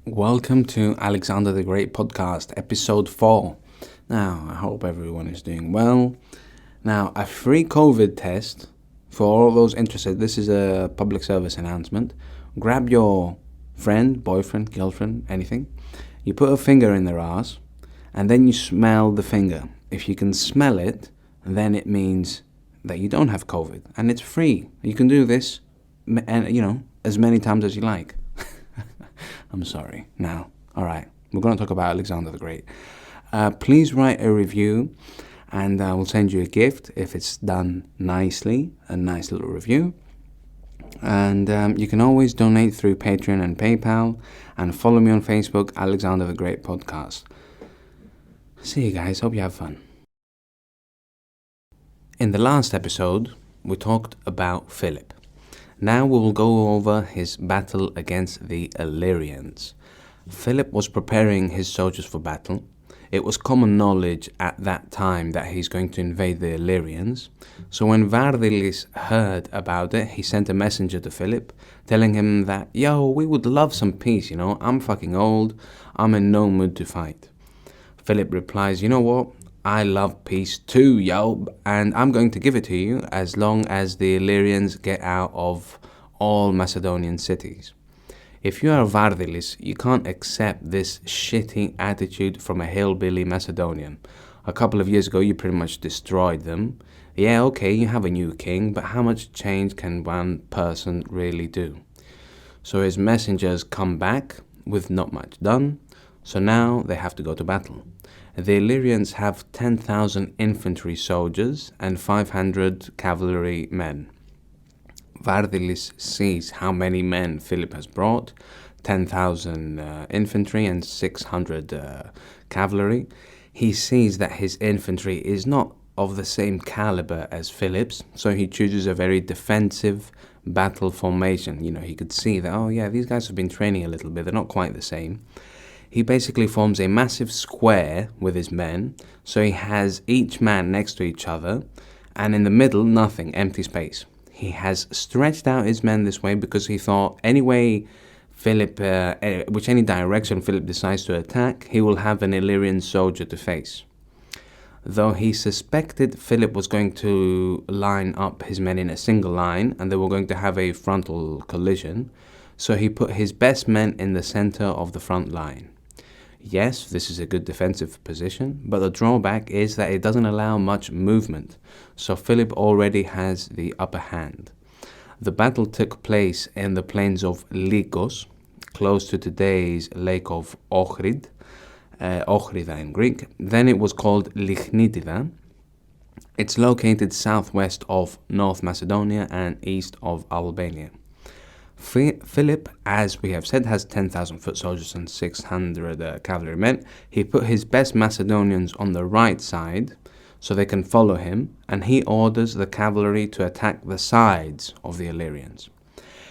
Welcome to Alexander the Great Podcast, episode 4. Now, I hope everyone is doing well. Now, a free COVID test for all those interested. This is a public service announcement. Grab your friend, boyfriend, girlfriend, anything. You put a finger in their ass, and then you smell the finger. If you can smell it, then it means that you don't have COVID, and it's free. You can do this, and as many times as you like. I'm sorry. Now, all right, we're going to talk about Alexander the Great. Please write a review, and I will send you a gift if it's done nicely, a nice little review. And you can always donate through Patreon and PayPal, and follow me on Facebook, Alexander the Great Podcast. See you guys. Hope you have fun. In the last episode, we talked about Philip. Now we will go over his battle against the Illyrians. Philip was preparing his soldiers for battle. It was common knowledge at that time that he's going to invade the Illyrians. So when Vardilis heard about it, he sent a messenger to Philip, telling him that, we would love some peace, I'm fucking old, I'm in no mood to fight. Philip replies, you know what? I love peace too, and I'm going to give it to you as long as the Illyrians get out of all Macedonian cities. If you are Vardilis, you can't accept this shitty attitude from a hillbilly Macedonian. A couple of years ago, you pretty much destroyed them. Yeah, okay, you have a new king, but how much change can one person really do? So his messengers come back with not much done, so now they have to go to battle. The Illyrians have 10,000 infantry soldiers and 500 cavalry men. Vardilis sees how many men Philip has brought, 10,000 infantry and 600 cavalry. He sees that his infantry is not of the same caliber as Philip's, so he chooses a very defensive battle formation. He could see that, these guys have been training a little bit, they're not quite the same. He basically forms a massive square with his men, so he has each man next to each other, and in the middle, nothing, empty space. He has stretched out his men this way because he thought any direction Philip decides to attack, he will have an Illyrian soldier to face. Though he suspected Philip was going to line up his men in a single line, and they were going to have a frontal collision, so he put his best men in the center of the front line. Yes, this is a good defensive position, but the drawback is that it doesn't allow much movement, so Philip already has the upper hand. The battle took place in the plains of Lygos, close to today's lake of Ochrida in Greek. Then it was called Lychnidida. It's located southwest of North Macedonia and east of Albania. Philip, as we have said, has 10,000 foot soldiers and 600 cavalry men. He put his best Macedonians on the right side so they can follow him, and he orders the cavalry to attack the sides of the Illyrians.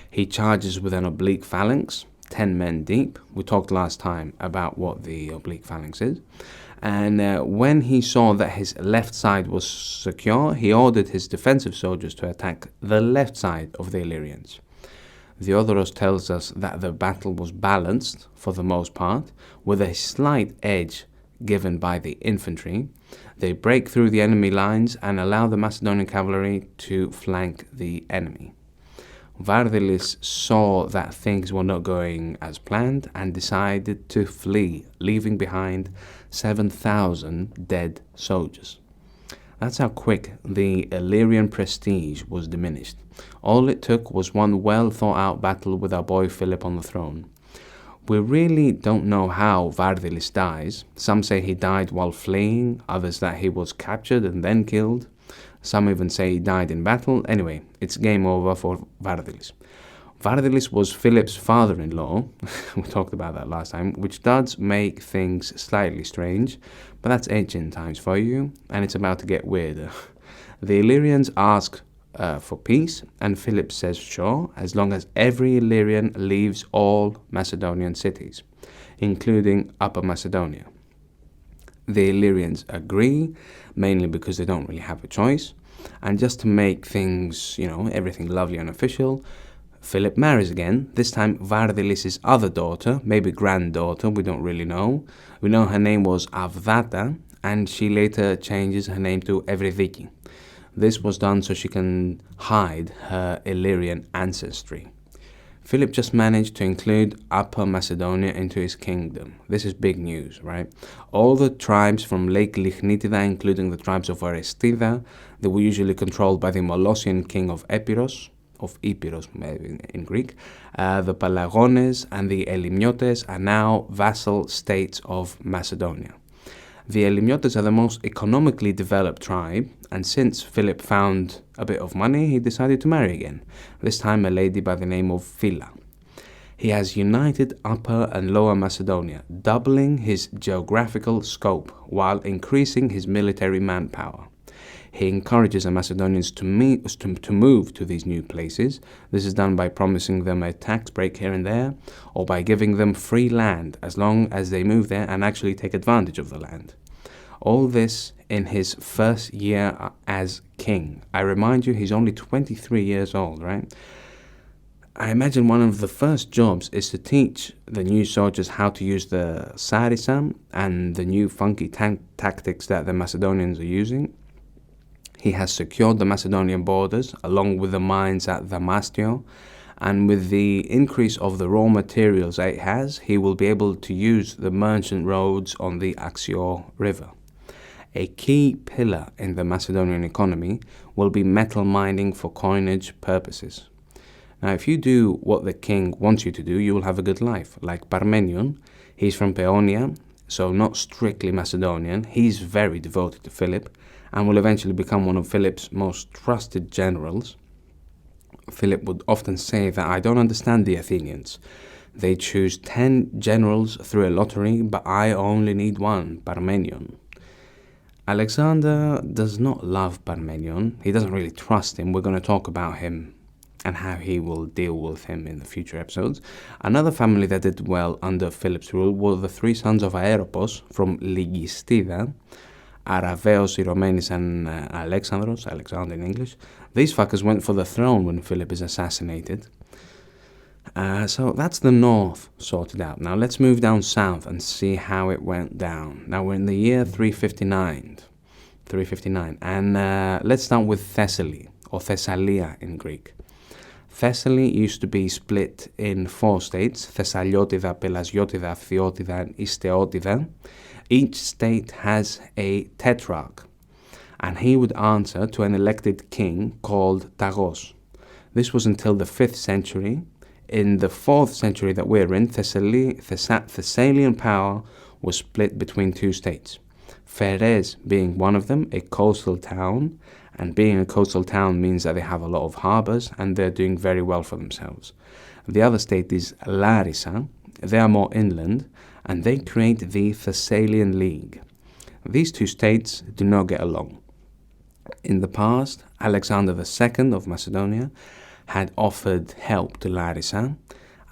He charges with an oblique phalanx, 10 men deep. We talked last time about what the oblique phalanx is. And when he saw that his left side was secure, he ordered his defensive soldiers to attack the left side of the Illyrians. Theodoros tells us that the battle was balanced, for the most part, with a slight edge given by the infantry. They break through the enemy lines and allow the Macedonian cavalry to flank the enemy. Vardilis saw that things were not going as planned and decided to flee, leaving behind 7,000 dead soldiers. That's how quick the Illyrian prestige was diminished. All it took was one well-thought-out battle with our boy Philip on the throne. We really don't know how Vardilis dies. Some say he died while fleeing, others that he was captured and then killed. Some even say he died in battle. Anyway, it's game over for Vardilis. Vardilis was Philip's father-in-law, we talked about that last time, which does make things slightly strange, but that's ancient times for you, and it's about to get weirder. The Illyrians ask for peace, and Philip says sure, as long as every Illyrian leaves all Macedonian cities, including Upper Macedonia. The Illyrians agree, mainly because they don't really have a choice, and just to make things, everything lovely and official, Philip marries again, this time Vardilis' other daughter, maybe granddaughter, we don't really know. We know her name was Avdata, and she later changes her name to Evridiki. This was done so she can hide her Illyrian ancestry. Philip just managed to include Upper Macedonia into his kingdom. This is big news, right? All the tribes from Lake Lychnitida, including the tribes of Orestida, that were usually controlled by the Molossian king of Epirus, maybe in Greek, the Pelagones and the Elymiotes are now vassal states of Macedonia. The Elymiotes are the most economically developed tribe, and since Philip found a bit of money, he decided to marry again, this time a lady by the name of Phila. He has united Upper and Lower Macedonia, doubling his geographical scope while increasing his military manpower. He encourages the Macedonians to move to these new places. This is done by promising them a tax break here and there, or by giving them free land as long as they move there and actually take advantage of the land. All this in his first year as king. I remind you, he's only 23 years old, right? I imagine one of the first jobs is to teach the new soldiers how to use the sarissa and the new funky tactics that the Macedonians are using. He has secured the Macedonian borders along with the mines at Damastio, and with the increase of the raw materials that it has, he will be able to use the merchant roads on the Axior River. A key pillar in the Macedonian economy will be metal mining for coinage purposes. Now, if you do what the king wants you to do, you will have a good life. Like Parmenion, he's from Paeonia, so not strictly Macedonian. He's very devoted to Philip and will eventually become one of Philip's most trusted generals. Philip would often say that I don't understand the Athenians. They choose 10 generals through a lottery, but I only need one, Parmenion. Alexander does not love Parmenion. He doesn't really trust him. We're going to talk about him and how he will deal with him in the future episodes. Another family that did well under Philip's rule were the three sons of Aeropos from Lygistida, Araveos, Iromenis, and Alexandros, Alexander in English. These fuckers went for the throne when Philip is assassinated. So that's the north sorted out. Now let's move down south and see how it went down. Now we're in the year 359, and let's start with Thessaly, or Thessalia in Greek. Thessaly used to be split in 4 states, Thessaliotida, Pelasiotida, Phthiotida, and Isteotida. Each state has a tetrarch, and he would answer to an elected king called Tagos. This was until the 5th century. In the 4th century that we're in, Thessalian power was split between 2 states. Pheres being one of them, a coastal town, and being a coastal town means that they have a lot of harbors and they're doing very well for themselves. The other state is Larissa. They are more inland, and they create the Thessalian League. These 2 states do not get along. In the past, Alexander II of Macedonia had offered help to Larissa,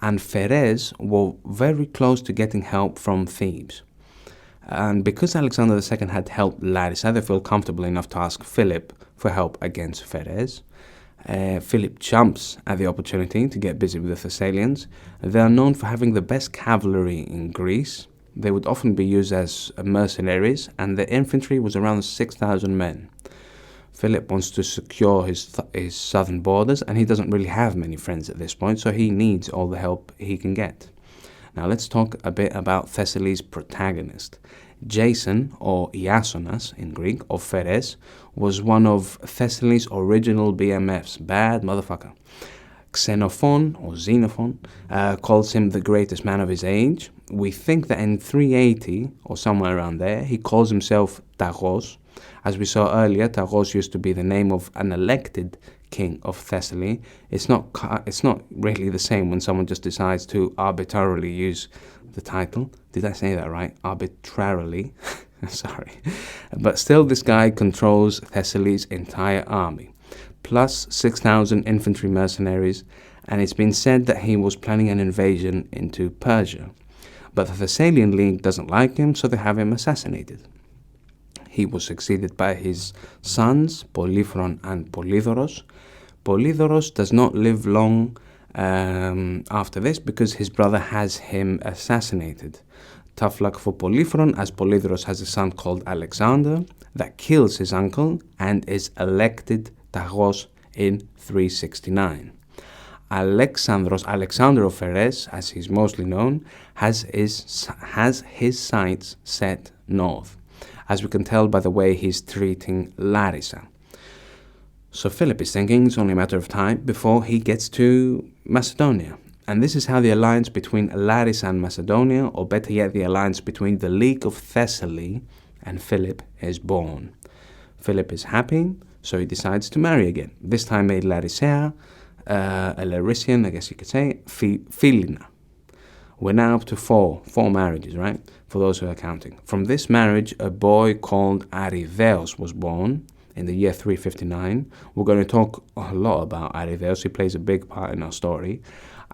and Pheres were very close to getting help from Thebes. And because Alexander II had helped Larissa, they feel comfortable enough to ask Philip for help against Pheres. Philip jumps at the opportunity to get busy with the Thessalians. They are known for having the best cavalry in Greece. They would often be used as mercenaries, and the infantry was around 6,000 men. Philip wants to secure his southern borders, and he doesn't really have many friends at this point, so he needs all the help he can get. Now let's talk a bit about Thessaly's protagonist. Jason, or Iasonas in Greek, of Pheres, was one of Thessaly's original BMFs. Bad motherfucker. Xenophon, or Xenophon, calls him the greatest man of his age. We think that in 380, or somewhere around there, he calls himself Tagos. As we saw earlier, Tagos used to be the name of an elected king of Thessaly. It's not really the same when someone just decides to arbitrarily use the title. Did I say that right? Arbitrarily. Sorry. But still, this guy controls Thessaly's entire army, plus 6,000 infantry mercenaries, and it's been said that he was planning an invasion into Persia. But the Thessalian League doesn't like him, so they have him assassinated. He was succeeded by his sons, Polyphron and Polydorus. Polydorus does not live long after this because his brother has him assassinated. Tough luck for Polyphron, as Polydorus has a son called Alexander that kills his uncle and is elected Tagos in 369. Alexander of Pheres, as he's mostly known, has his sights set north, as we can tell by the way he's treating Larissa. So Philip is thinking it's only a matter of time before he gets to Macedonia. And this is how the alliance between Larissa and Macedonia, or better yet, the alliance between the League of Thessaly and Philip, is born. Philip is happy, so he decides to marry again. This time a Larissa, a Larissan, I guess you could say, Philina. We're now up to four marriages, right? For those who are counting. From this marriage, a boy called Arideos was born in the year 359. We're going to talk a lot about Arideos. He plays a big part in our story.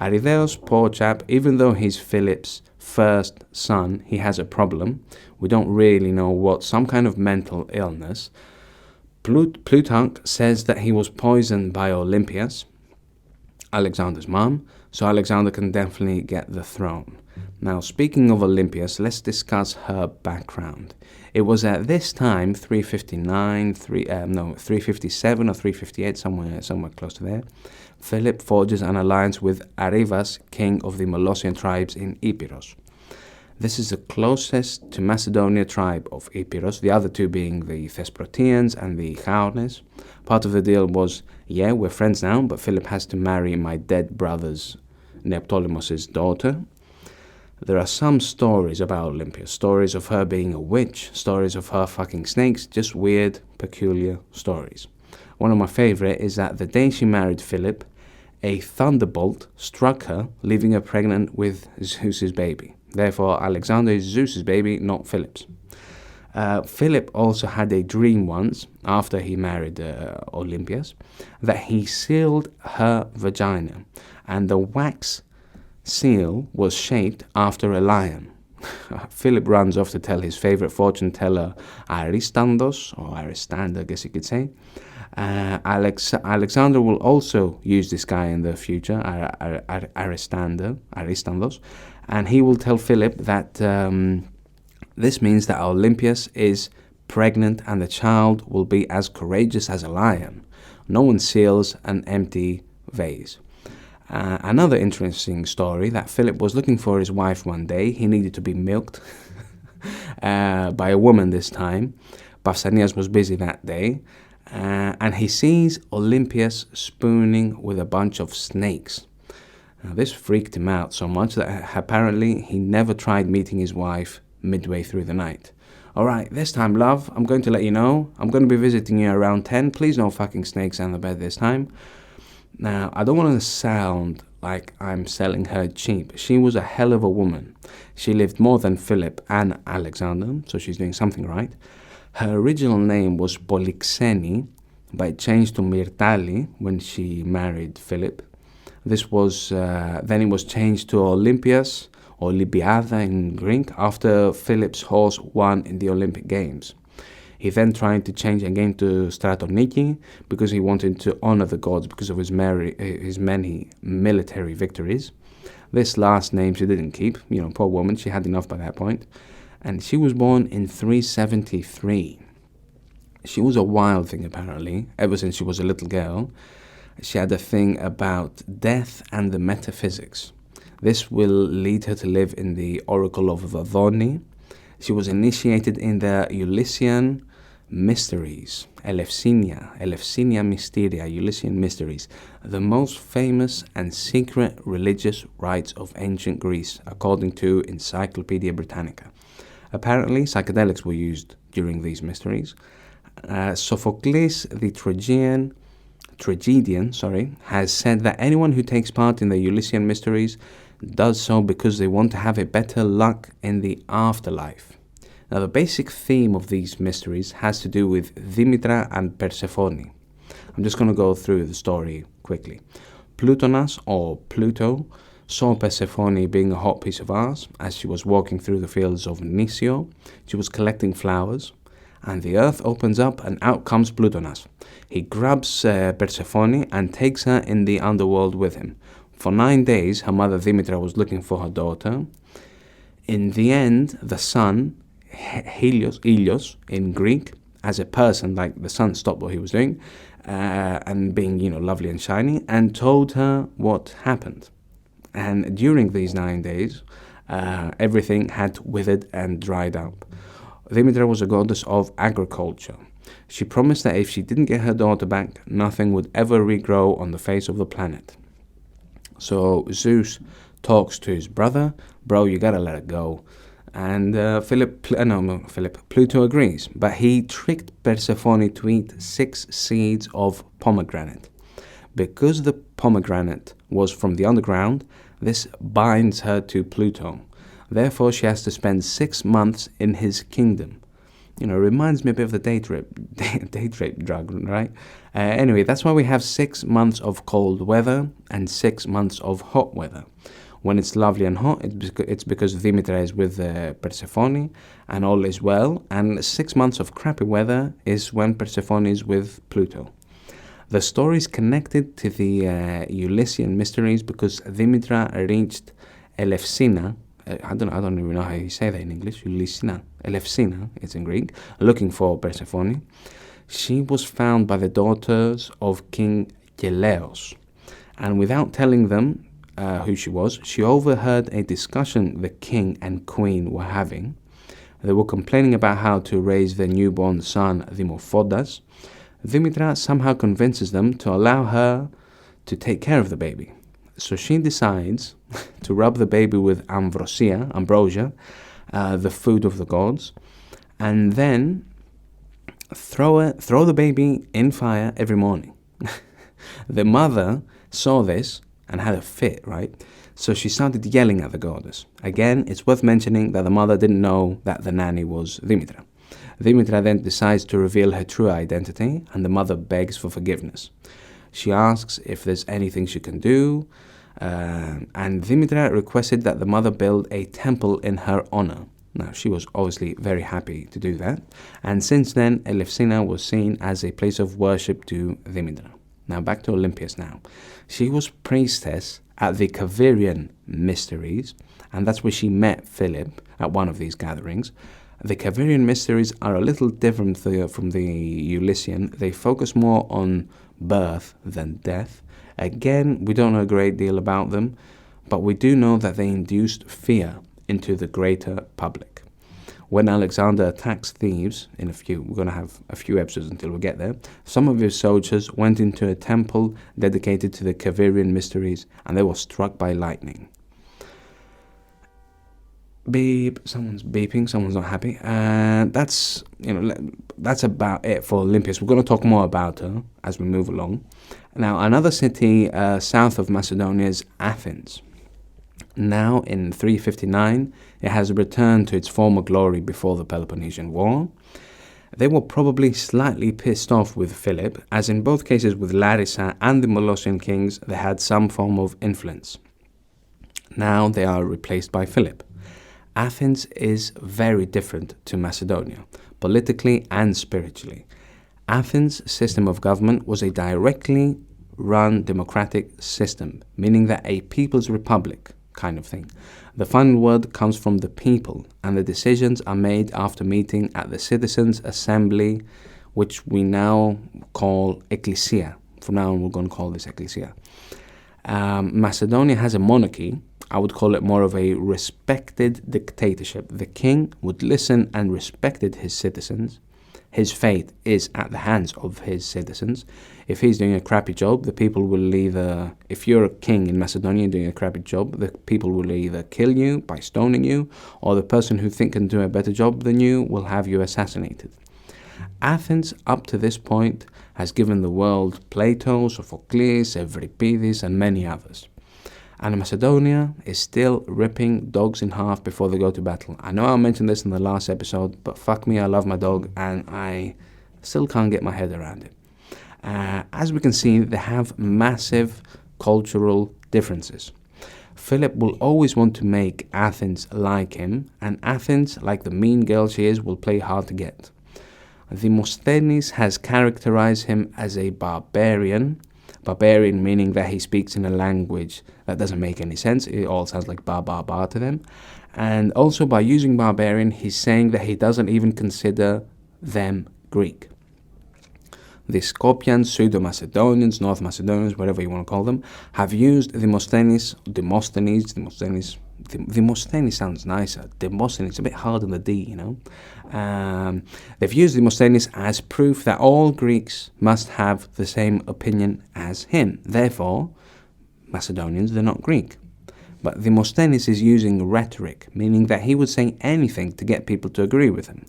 Arideos, poor chap, even though he's Philip's first son, he has a problem. We don't really know what, some kind of mental illness. Plutarch says that he was poisoned by Olympias, Alexander's mom, so Alexander can definitely get the throne. Now, speaking of Olympias, let's discuss her background. It was at this time, 357 or 358, somewhere close to there, Philip forges an alliance with Arivas, king of the Molossian tribes in Epirus. This is the closest to Macedonia tribe of Epirus, the other two being the Thesprotians and the Chaones. Part of the deal was, yeah, we're friends now, but Philip has to marry my dead brother's, Neoptolemus' daughter. There are some stories about Olympia, stories of her being a witch, stories of her fucking snakes, just weird, peculiar stories. One of my favorite is that the day she married Philip, a thunderbolt struck her, leaving her pregnant with Zeus's baby. Therefore, Alexander is Zeus's baby, not Philip's. Philip also had a dream once, after he married Olympias, that he sealed her vagina, and the wax seal was shaped after a lion. Philip runs off to tell his favorite fortune teller Aristandos, or Aristander, I guess you could say. Alexander will also use this guy in the future, Aristandos, and he will tell Philip that this means that Olympias is pregnant and the child will be as courageous as a lion. No one seals an empty vase. Another interesting story, that Philip was looking for his wife one day. He needed to be milked by a woman this time. Pausanias was busy that day. And he sees Olympias spooning with a bunch of snakes. Now, this freaked him out so much that apparently he never tried meeting his wife midway through the night. Alright, this time, love, I'm going to let you know. I'm going to be visiting you around 10. Please no fucking snakes on the bed this time. Now, I don't want to sound like I'm selling her cheap. She was a hell of a woman. She lived more than Philip and Alexander, so she's doing something right. Her original name was Polyxeni, but it changed to Myrtali when she married Philip. This was then it was changed to Olympias, or Olympiada in Greek, after Philip's horse won in the Olympic Games. He then tried to change again to Stratoniki because he wanted to honor the gods because of his many military victories. This last name she didn't keep. Poor woman, she had enough by that point. And she was born in 373. She was a wild thing, apparently, ever since she was a little girl. She had a thing about death and the metaphysics. This will lead her to live in the Oracle of Dodoni. She was initiated in the Ulyssean Mysteries, Elefsinia Mysteria, Ulyssean Mysteries, the most famous and secret religious rites of ancient Greece, according to Encyclopedia Britannica. Apparently, psychedelics were used during these mysteries. Sophocles, the tragedian, has said that anyone who takes part in the Ulyssean Mysteries does so because they want to have a better luck in the afterlife. Now, the basic theme of these mysteries has to do with Dimitra and Persephone. I'm just going to go through the story quickly. Plutonas, or Pluto, saw Persephone being a hot piece of ass as she was walking through the fields of Nisio. She was collecting flowers, and the earth opens up and out comes Plutonas. He grabs Persephone and takes her in the underworld with him. For 9 days, her mother Demetra was looking for her daughter. In the end, the sun, Ilios in Greek, as a person, like the sun stopped what he was doing, and being, lovely and shiny, and told her what happened. And during these 9 days, everything had withered and dried up. Demetra was a goddess of agriculture. She promised that if she didn't get her daughter back, nothing would ever regrow on the face of the planet. So Zeus talks to his brother, bro, you gotta let it go. And Pluto agrees, but he tricked Persephone to eat 6 seeds of pomegranate. Because the pomegranate was from the underground, this binds her to Pluto. Therefore, she has to spend 6 months in his kingdom. Reminds me a bit of the date rape drug, right? Anyway, that's why we have 6 months of cold weather and 6 months of hot weather. When it's lovely and hot, it's because Demetra is with Persephone and all is well. And 6 months of crappy weather is when Persephone is with Pluto. The story is connected to the Illyrians Mysteries because Demetra reached Elefsina. I don't even know how you say that in English. Elefsina, it's in Greek, looking for Persephone. She was found by the daughters of King Geleos, and without telling them who she was, she overheard a discussion the king and queen were having. They were complaining about how to raise their newborn son Demosthenes. Demetra somehow convinces them to allow her to take care of the baby. So she decides to rub the baby with ambrosia, the food of the gods, and then throw the baby in fire every morning. The mother saw this and had a fit, right? So she started yelling at the goddess. Again, it's worth mentioning that the mother didn't know that the nanny was Demetra. Demetra then decides to reveal her true identity, and the mother begs for forgiveness. She asks if there's anything she can do, and Demetra requested that the mother build a temple in her honor. Now, she was obviously very happy to do that, and since then, Elefsina was seen as a place of worship to Demetra. Now, back to Olympus now. She was priestess at the Kaverian Mysteries, and that's where she met Philip at one of these gatherings. The Kaverian Mysteries are a little different from the Elysian. They focus more on birth than death. Again, we don't know a great deal about them, but we do know that they induced fear into the greater public. When Alexander attacks Thebes, we're going to have a few episodes until we get there, some of his soldiers went into a temple dedicated to the Kaverian Mysteries, and they were struck by lightning. Beep, someone's beeping, someone's not happy. That's about it for Olympus. We're going to talk more about her as we move along. Now, another city south of Macedonia is Athens. Now, in 359, it has returned to its former glory before the Peloponnesian War. They were probably slightly pissed off with Philip, as in both cases with Larissa and the Molossian kings, they had some form of influence. Now they are replaced by Philip. Athens is very different to Macedonia, politically and spiritually. Athens' system of government was a directly run democratic system, meaning that a people's republic kind of thing. The final word comes from the people, and the decisions are made after meeting at the citizens' assembly, which we now call ecclesia. From now on, we're going to call this ecclesia. Macedonia has a monarchy. I would call it more of a respected dictatorship. The king would listen and respected his citizens. His fate is at the hands of his citizens. If he's doing a crappy job, the people will either, if you're a king in Macedonia doing a crappy job, the people will either kill you by stoning you, or the person who can do a better job than you will have you assassinated. Athens, up to this point, has given the world Plato, Sophocles, Euripides, and many others. And Macedonia is still ripping dogs in half before they go to battle. I know I mentioned this in the last episode, but fuck me, I love my dog, and I still can't get my head around it. As we can see, they have massive cultural differences. Philip will always want to make Athens like him, and Athens, like the mean girl she is, will play hard to get. Demosthenes has characterized him as a barbarian, Barbarian meaning that he speaks in a language that doesn't make any sense. It all sounds like ba ba ba to them. And also by using barbarian, he's saying that he doesn't even consider them Greek. The Scopians, Pseudo-Macedonians, North Macedonians, whatever you want to call them, have used Demosthenes sounds nicer. Demosthenes, a bit hard on the D, you know. They've used Demosthenes as proof that all Greeks must have the same opinion as him. Therefore, Macedonians, they're not Greek. But Demosthenes is using rhetoric, meaning that he would say anything to get people to agree with him.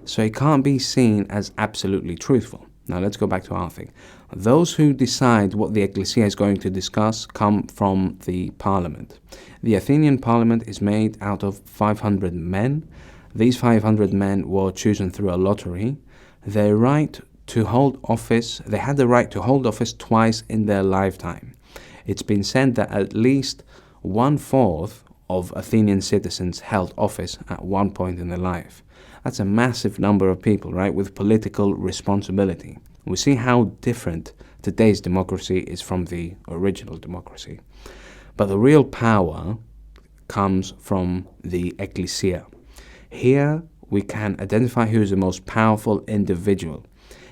So he can't be seen as absolutely truthful. Now let's go back to our thing. Those who decide what the Ecclesia is going to discuss come from the parliament. The Athenian parliament is made out of 500 men. These 500 men were chosen through a lottery. They had the right to hold office twice in their lifetime. It's been said that at least 1/4 of Athenian citizens held office at one point in their life. That's a massive number of people, right, with political responsibility. We see how different today's democracy is from the original democracy. But the real power comes from the Ecclesia. Here we can identify who is the most powerful individual.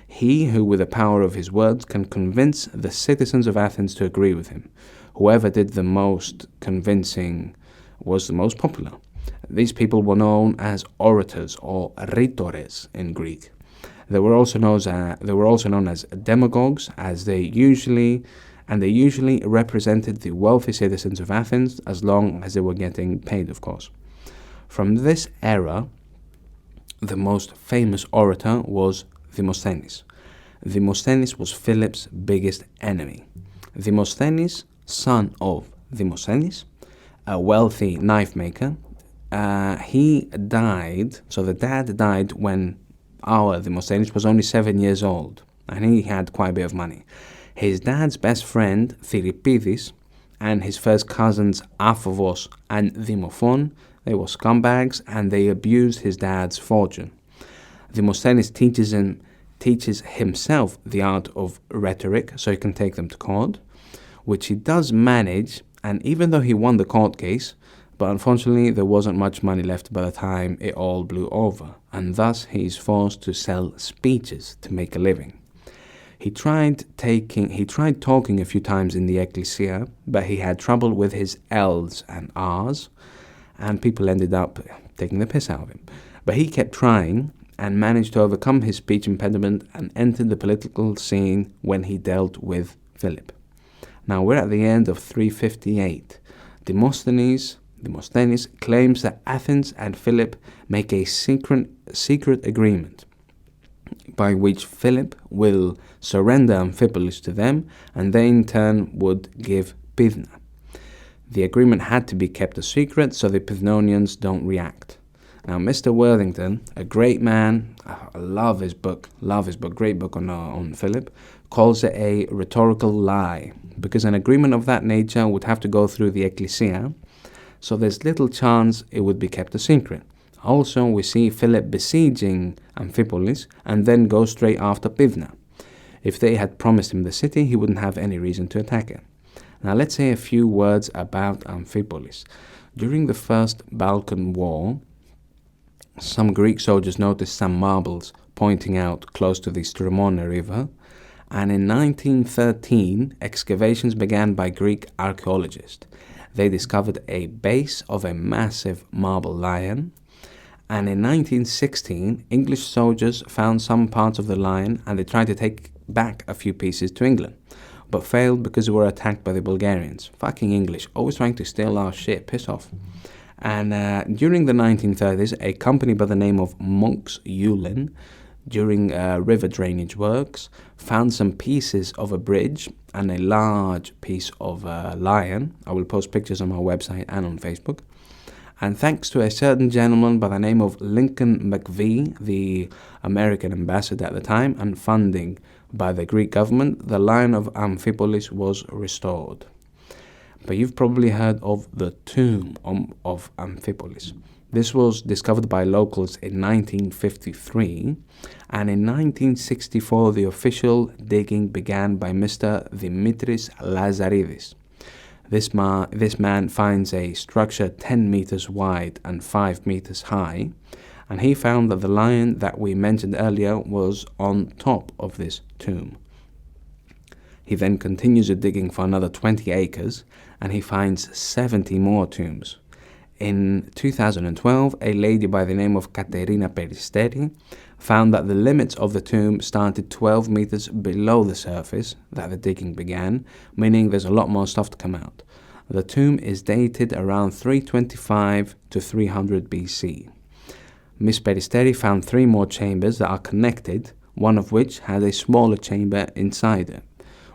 He who, with the power of his words, can convince the citizens of Athens to agree with him. Whoever did the most convincing was the most popular. These people were known as orators or rhetores in Greek. They were also known as demagogues, as they usually represented the wealthy citizens of Athens, as long as they were getting paid, of course. From this era, the most famous orator was Demosthenes. Demosthenes was Philip's biggest enemy. Demosthenes, son of Demosthenes, a wealthy knife maker, he died, so the dad died when our Demosthenes was only 7 years old, and he had quite a bit of money. His dad's best friend, Theripides, and his first cousins, Amphipolis and Demophon, they were scumbags, and they abused his dad's fortune. Demosthenes teaches himself the art of rhetoric, so he can take them to court, which he does manage, and even though he won the court case, but unfortunately there wasn't much money left by the time it all blew over, and thus he is forced to sell speeches to make a living. He tried talking a few times in the Ecclesia, but he had trouble with his L's and R's, and people ended up taking the piss out of him. But he kept trying and managed to overcome his speech impediment and entered the political scene when he dealt with Philip. Now we're at the end of 358. Demosthenes claims that Athens and Philip make a secret agreement by which Philip will surrender Amphipolis to them, and they in turn would give Pydna. The agreement had to be kept a secret so the Pydnonians don't react. Now, Mr. Worthington, a great man, I love his book, great book on Philip, calls it a rhetorical lie, because an agreement of that nature would have to go through the Ecclesia, so there's little chance it would be kept a secret. Also, we see Philip besieging Amphipolis and then go straight after Pydna. If they had promised him the city, he wouldn't have any reason to attack it. Now let's say a few words about Amphipolis. During the First Balkan War, some Greek soldiers noticed some marbles pointing out close to the Strymona River, and in 1913, excavations began by Greek archaeologists. They discovered a base of a massive marble lion, and in 1916, English soldiers found some parts of the lion and they tried to take back a few pieces to England, but failed because they were attacked by the Bulgarians. Fucking English, always trying to steal our shit, piss off. And during the 1930s, a company by the name of Monks Yulin, during river drainage works, found some pieces of a bridge and a large piece of a lion. I will post pictures on my website and on Facebook. And thanks to a certain gentleman by the name of Lincoln McVie, the American ambassador at the time, and funding by the Greek government, the Lion of Amphipolis was restored. But you've probably heard of the Tomb of Amphipolis. This was discovered by locals in 1953, and in 1964 the official digging began by Mr. Dimitris Lazaridis. This man finds a structure 10 meters wide and 5 meters high, and he found that the lion that we mentioned earlier was on top of this tomb. He then continues the digging for another 20 acres, and he finds 70 more tombs. In 2012, a lady by the name of Katerina Peristeri found that the limits of the tomb started 12 meters below the surface that the digging began, meaning there's a lot more stuff to come out. The tomb is dated around 325 to 300 BC. Miss Peristeri found 3 more chambers that are connected, one of which has a smaller chamber inside it.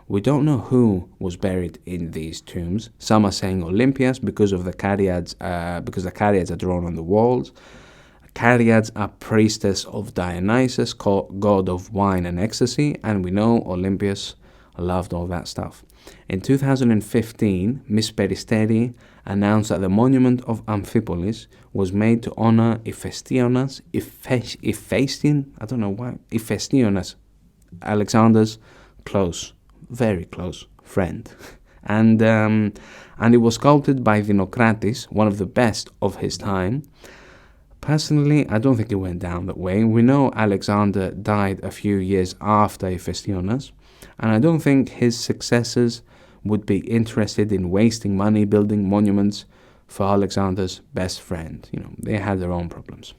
We don't know who was buried in these tombs. Some are saying Olympias because the cariads are drawn on the walls. Cariads are priestess of Dionysus, god of wine and ecstasy, and we know Olympias loved all that stuff. In 2015, Miss Peristeri announced that the monument of Amphipolis was made to honor Hephaestionas, Alexander's very close friend. And it was sculpted by Dinokratis, one of the best of his time. Personally, I don't think it went down that way. We know Alexander died a few years after Hephaestionas, and I don't think his successors would be interested in wasting money building monuments for Alexander's best friend. They had their own problems.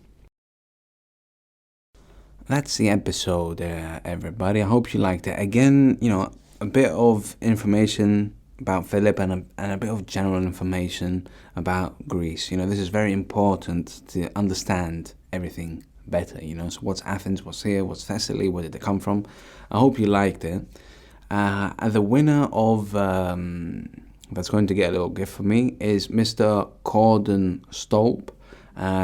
That's the episode, everybody. I hope you liked it. Again, a bit of information about Philip and a bit of general information about Greece. This is very important to understand everything better. So what's Athens, what's here, what's Thessaly, where did they come from? I hope you liked it. The winner of that's going to get a little gift from me is Mr. Corden Stolp.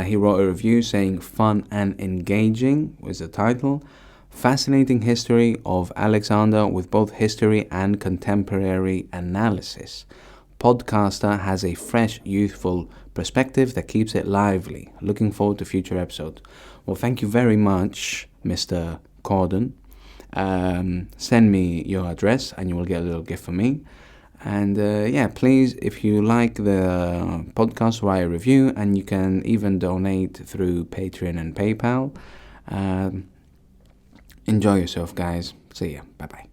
He wrote a review saying fun and engaging was the title. Fascinating history of Alexander with both history and contemporary analysis. Podcaster has a fresh, youthful perspective that keeps it lively. Looking forward to future episodes. Well, thank you very much, Mr. Corden. Send me your address and you will get a little gift from me. And please, if you like the podcast, write a review, and you can even donate through Patreon and PayPal. Enjoy yourself, guys. See ya. Bye-bye.